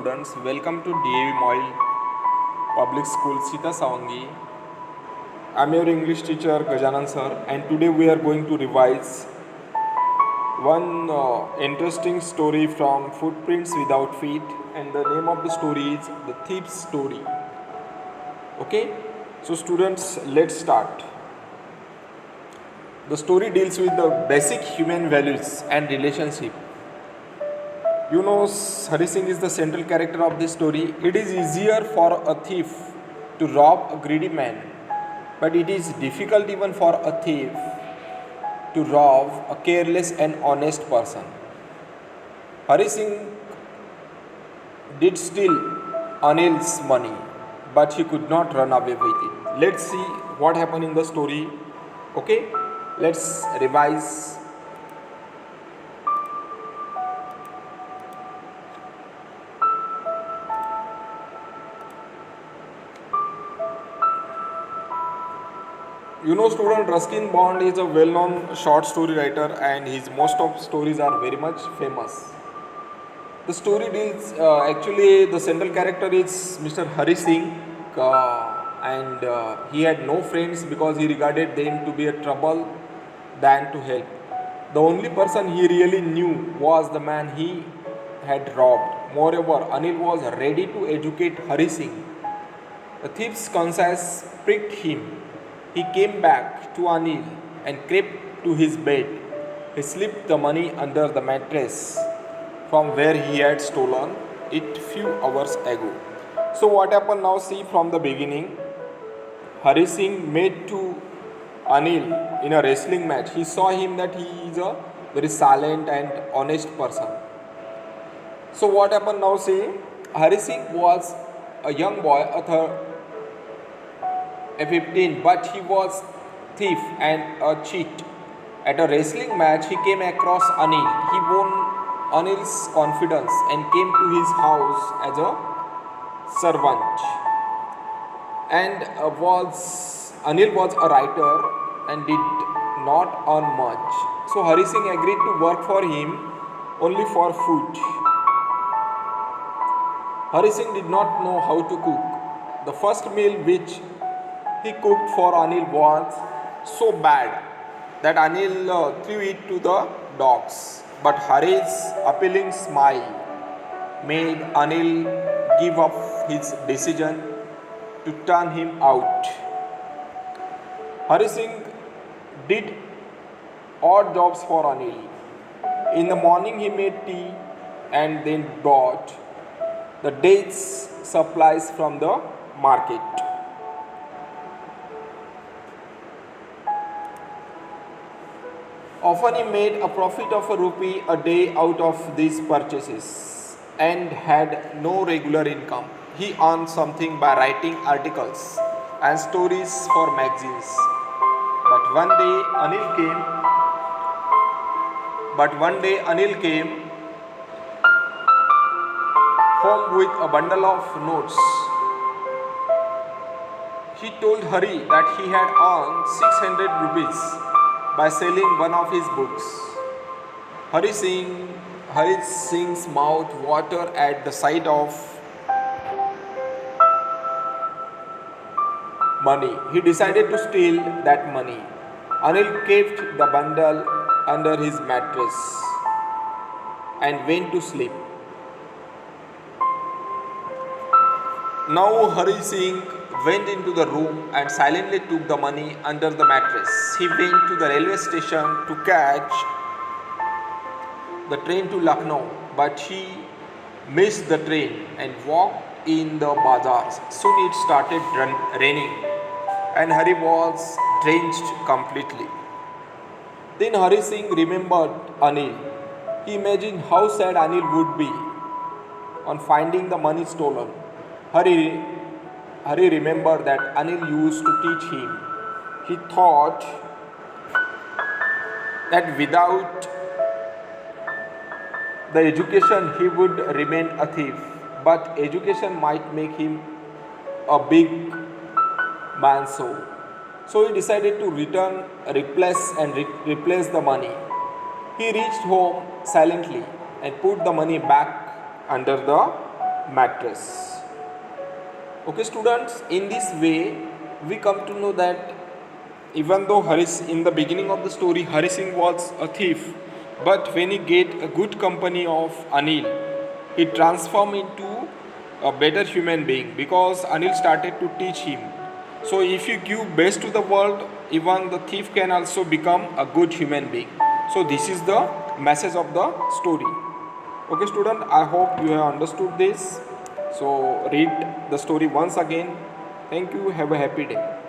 students, welcome to DAV Moil Public School Sita Sawangi. I am your English teacher Gajanan sir, and today we are going to revise one interesting story from Footprints Without Feet, and the name of the story is The Thief's Story. Okay, so students, let's start. The story deals with the basic human values and relationship. You know, Hari Singh is the central character of this story. It is easier for a thief to rob a greedy man, but it is difficult even for a thief to rob a careless and honest person. Hari Singh did steal Anil's money, but he could not run away with it. Let's see what happened in the story. Okay, let's revise. You know, student, Ruskin Bond is a well-known short story writer, and his most of stories are very much famous. The story deals actually the central character is Mr. Hari Singh, and he had no friends because he regarded them to be a trouble than to help. The only person he really knew was the man he had robbed. Moreover, Anil was ready to educate Hari Singh. The thief's conscience pricked him. He came back to Anil and crept to his bed. He slipped the money under the mattress from where he had stolen it few hours ago. So what happened now? See from the beginning. Hari Singh made to Anil in a wrestling match. He saw him that he is a very silent and honest person. So what happened now? See, Hari Singh was a young boy, a 15, but he was thief and a cheat. At a wrestling match, he came across Anil. He won Anil's confidence and came to his house as a servant. And Anil was a writer and did not earn much. So Hari Singh agreed to work for him only for food. Hari Singh did not know how to cook. The first meal which he cooked for Anil was so bad that Anil threw it to the dogs. But Hari's appealing smile made Anil give up his decision to turn him out. Hari Singh did odd jobs for Anil. In the morning he made tea and then bought the dates supplies from the market. Often he made a profit of ₹1 a day out of these purchases and had no regular income. He earned something by writing articles and stories for magazines. But one day Anil came home with a bundle of notes. He told Hari that he had earned 600 rupees by selling one of his books. Hari Singh's mouth watered at the sight of money. He decided to steal that money. Anil kept the bundle under his mattress and went to sleep. Now Hari Singh went into the room and silently took the money under the mattress. He went to the railway station to catch the train to Lucknow, but he missed the train and walked in the bazaars. Soon it started raining and Hari was drenched completely. Then Hari Singh remembered Anil. He imagined how sad Anil would be on finding the money stolen. Hari remembered that Anil used to teach him. He thought that without the education he would remain a thief, but education might make him a big man. So he decided to replace the money. He reached home silently and put the money back under the mattress. Okay, students, in this way, we come to know that even though in the beginning of the story, Hari Singh was a thief, but when he get a good company of Anil, he transformed into a better human being because Anil started to teach him. So if you give best to the world, even the thief can also become a good human being. So this is the message of the story. Okay, student, I hope you have understood this. So read the story once again. Thank you. Have a happy day.